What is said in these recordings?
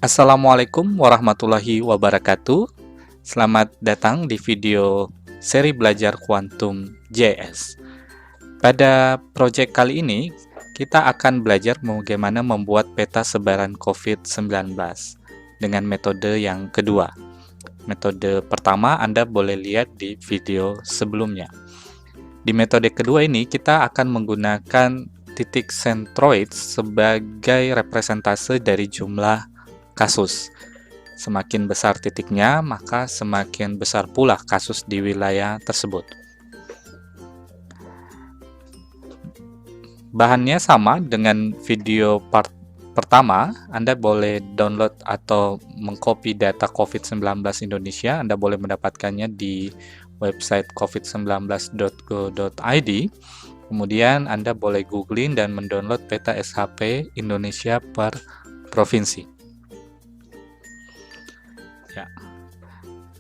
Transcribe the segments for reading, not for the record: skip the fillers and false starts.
Assalamualaikum warahmatullahi wabarakatuh. Selamat datang di video seri belajar kuantum JS. Pada proyek kali ini, kita akan belajar bagaimana membuat peta sebaran COVID-19 dengan metode yang kedua. Metode pertama Anda boleh lihat di video sebelumnya. Di metode kedua ini, kita akan menggunakan titik sentroid sebagai representase dari jumlah kasus. Semakin besar titiknya, maka semakin besar pula kasus di wilayah tersebut. Bahannya sama dengan video part pertama. Anda boleh download atau mengcopy data COVID-19 Indonesia. Anda boleh mendapatkannya di website covid19.go.id. Kemudian Anda boleh googling dan mendownload peta SHP Indonesia per provinsi. Ya.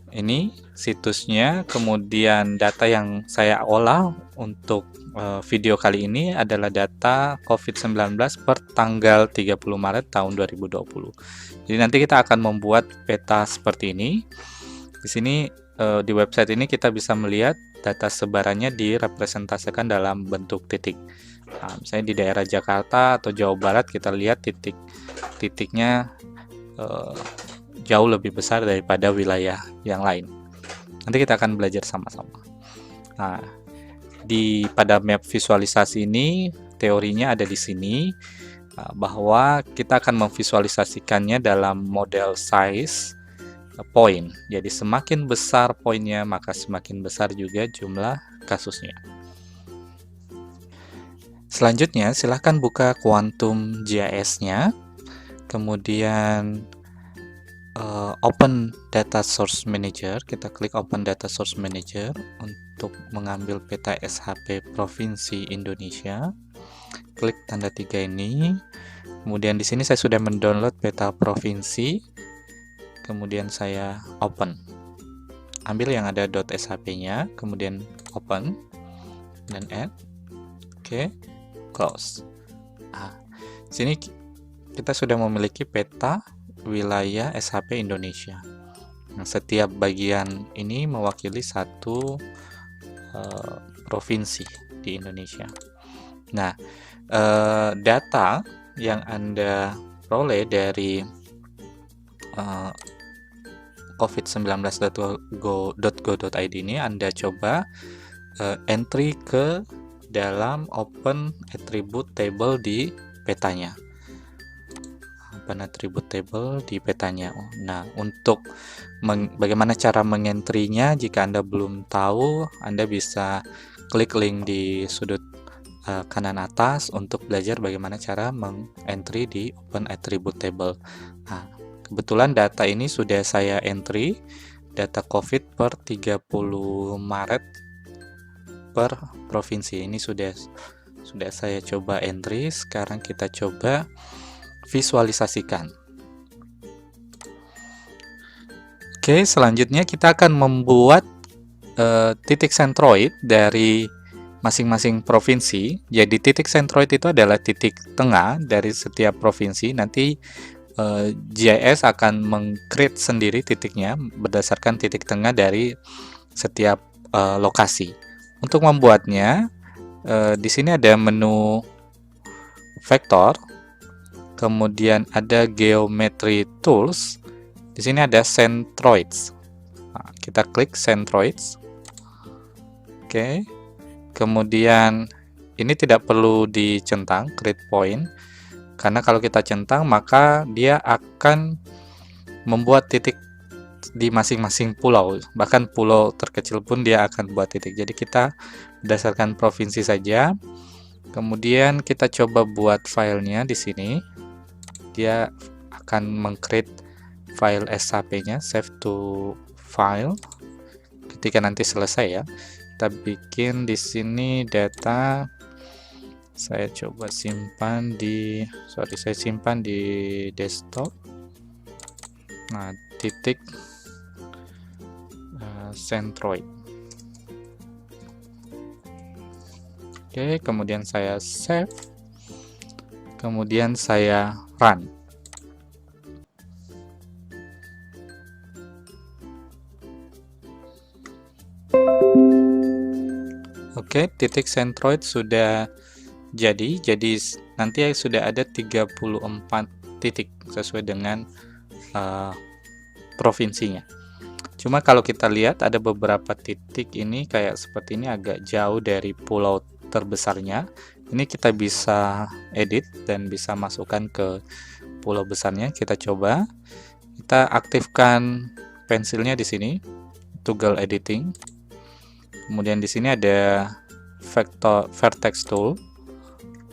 Ini situsnya, kemudian data yang saya olah untuk video kali ini adalah data COVID-19 per tanggal 30 Maret tahun 2020. Jadi nanti kita akan membuat peta seperti ini. Di sini di website ini kita bisa melihat data sebarannya direpresentasikan dalam bentuk titik. Nah, misalnya di daerah Jakarta atau Jawa Barat kita lihat titiknya jauh lebih besar daripada wilayah yang lain. Nanti kita akan belajar sama-sama. Nah, pada map visualisasi ini teorinya ada di sini, bahwa kita akan memvisualisasikannya dalam model size point. Jadi semakin besar poinnya, maka semakin besar juga jumlah kasusnya. Selanjutnya, silahkan buka Quantum GIS-nya, kemudian Open Data Source Manager. Kita klik Open Data Source Manager untuk mengambil peta SHP Provinsi Indonesia. Klik tanda 3 ini. Kemudian di sini saya sudah mendownload peta provinsi. Kemudian saya open. Ambil yang ada .shp-nya, kemudian open dan add. Oke, close. Nah, sini kita sudah memiliki peta wilayah SHP Indonesia. Nah, setiap bagian ini mewakili satu provinsi di Indonesia. Nah, data yang Anda peroleh dari covid19.go.id ini Anda coba entry ke dalam open attribute table di petanya. Open attribute table di petanya. Nah, untuk bagaimana cara mengentry-nya, jika Anda belum tahu, Anda bisa klik link di sudut kanan atas untuk belajar bagaimana cara mengentry di open attribute table. Nah, kebetulan data ini sudah saya entry, data COVID per 30 Maret per provinsi. Ini sudah saya coba entry. Sekarang kita coba visualisasikan. Oke, selanjutnya kita akan membuat titik sentroid dari masing-masing provinsi. Jadi titik sentroid itu adalah titik tengah dari setiap provinsi. Nanti GIS akan meng-create sendiri titiknya berdasarkan titik tengah dari setiap lokasi. Untuk membuatnya, di sini ada menu vektor, kemudian ada geometry tools. Di sini ada centroids. Nah, kita klik centroids. Oke. Kemudian ini tidak perlu dicentang, create point. Karena kalau kita centang, maka dia akan membuat titik di masing-masing pulau. Bahkan pulau terkecil pun dia akan buat titik. Jadi kita berdasarkan provinsi saja. Kemudian kita coba buat filenya di sini. Dia akan meng-create file SHP-nya, save to file. Ketika nanti selesai ya, kita bikin di sini data. Saya coba simpan di desktop. Nah, titik centroid. Oke, kemudian saya save, kemudian saya run. Oke, titik sentroid sudah jadi nanti sudah ada 34 titik sesuai dengan provinsinya. Cuma kalau kita lihat ada beberapa titik ini kayak seperti ini agak jauh dari pulau terbesarnya. Ini kita bisa edit dan bisa masukkan ke pulau besarnya. Kita coba. Kita aktifkan pensilnya di sini, toggle editing. Kemudian di sini ada vertex tool.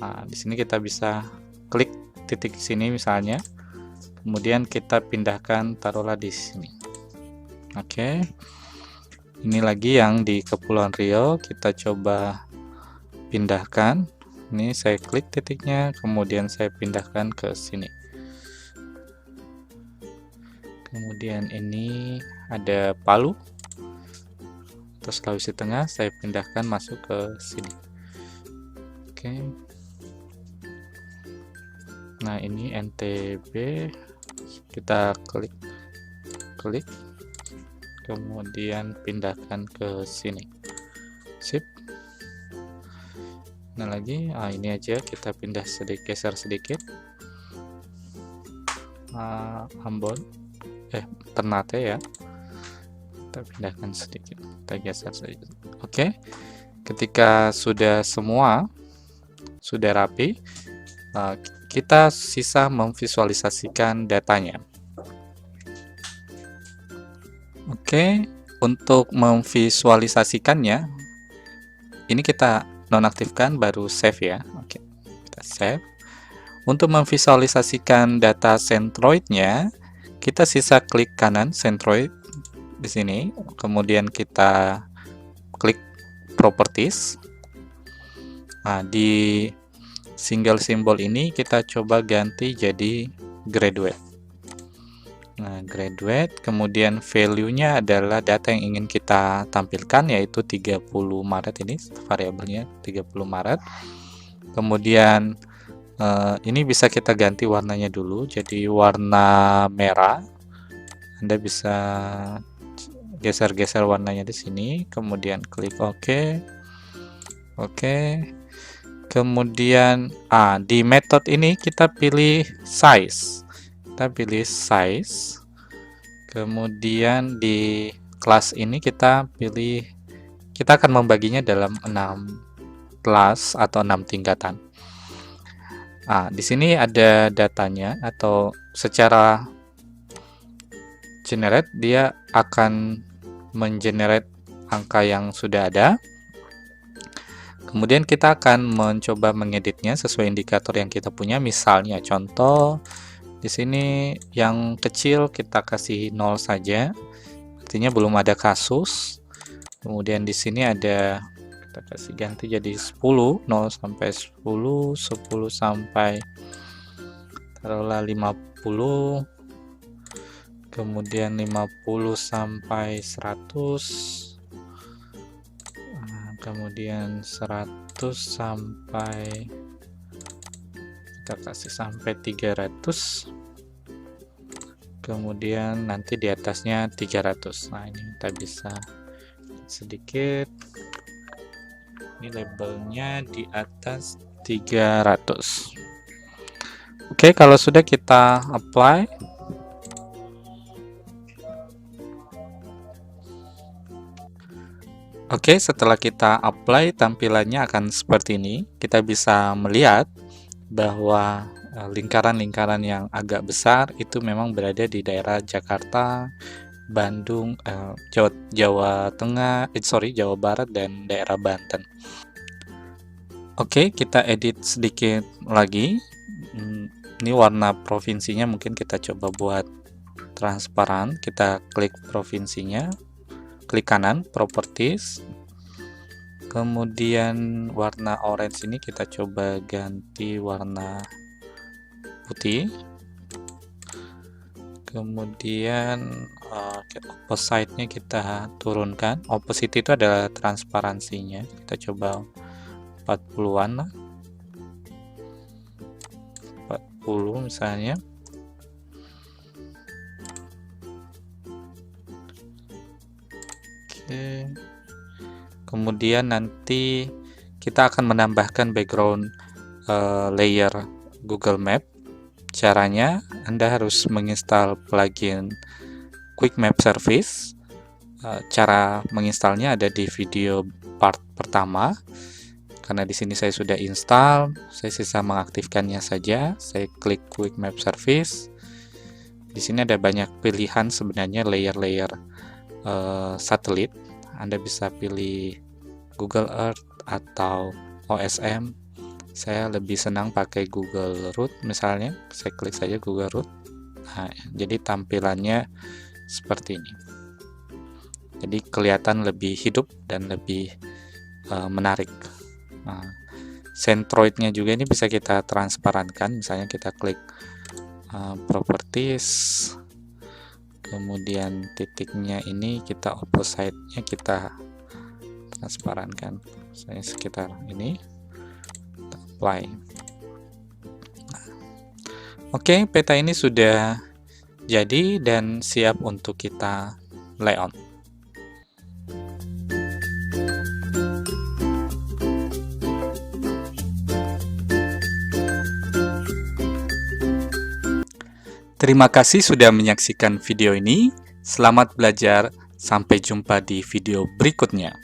Nah, di sini kita bisa klik titik sini misalnya. Kemudian kita pindahkan, taruhlah di sini. Oke. Ini lagi yang di Kepulauan Riau, kita coba pindahkan. Ini saya klik titiknya, kemudian saya pindahkan ke sini. Kemudian ini ada Palu atau Sulawesi Tengah, saya pindahkan masuk ke sini. Oke. Nah, ini NTB, kita klik, kemudian pindahkan ke sini. Sip. Nah, lagi, ini aja kita pindah sedikit, geser sedikit. Ambon, Ternate ya. Kita pindahkan sedikit, kita geser sedikit. Oke. Ketika sudah semua sudah rapi, kita sisa memvisualisasikan datanya. Oke, untuk memvisualisasikannya, ini kita nonaktifkan baru save ya. Oke, kita save. Untuk memvisualisasikan data centroidnya, kita sisa klik kanan centroid di sini, kemudian kita klik properties. Nah, di single symbol ini kita coba ganti jadi graduate. Nah, graduate, kemudian value-nya adalah data yang ingin kita tampilkan, yaitu 30 Maret ini, variabelnya 30 Maret. Kemudian ini bisa kita ganti warnanya dulu, jadi warna merah. Anda bisa geser-geser warnanya di sini, kemudian klik OK. Oke. Kemudian di method ini kita pilih size. Kita pilih size. Kemudian di kelas ini kita pilih, kita akan membaginya dalam 6 kelas atau 6 tingkatan. Di sini ada datanya, atau secara generate dia akan mengenerate angka yang sudah ada. Kemudian kita akan mencoba mengeditnya sesuai indikator yang kita punya. Misalnya contoh di sini yang kecil kita kasih 0 saja, artinya belum ada kasus. Kemudian di sini ada, kita kasih ganti jadi 10, 0 sampai 10, 10 sampai taruhlah 50, kemudian 50 sampai 100, kemudian 100 sampai, kita kasih sampai 300, kemudian nanti di atasnya 300. Nah, ini kita bisa sedikit, ini labelnya di atas 300. Oke, kalau sudah kita apply. Oke, setelah kita apply, tampilannya akan seperti ini. Kita bisa melihat bahwa lingkaran-lingkaran yang agak besar itu memang berada di daerah Jakarta, Bandung, Jawa Tengah, Jawa Barat, dan daerah Banten. Oke, kita edit sedikit lagi. Ini warna provinsinya mungkin kita coba buat transparan. Kita klik provinsinya, klik kanan, properties, kemudian warna orange ini kita coba ganti warna putih, kemudian opposite-nya kita turunkan. Opposite itu adalah transparansinya, kita coba 40-an lah, 40 misalnya. Kemudian nanti kita akan menambahkan background layer Google Map. Caranya, Anda harus menginstal plugin Quick Map Service. Cara menginstalnya ada di video part pertama. Karena di sini saya sudah install, saya sisa mengaktifkannya saja. Saya klik Quick Map Service. Di sini ada banyak pilihan sebenarnya layer-layer satelit. Anda bisa pilih Google Earth atau OSM. Saya lebih senang pakai Google Root misalnya. Saya klik saja Google Root. Nah, jadi tampilannya seperti ini. Jadi kelihatan lebih hidup dan lebih menarik. Nah, centroidnya juga ini bisa kita transparankan. Misalnya kita klik properties, kemudian titiknya ini kita opposite-nya kita transparankan. Saya sekitar ini, kita apply. Oke, peta ini sudah jadi dan siap untuk kita layout. Terima kasih sudah menyaksikan video ini. Selamat belajar. Sampai jumpa di video berikutnya.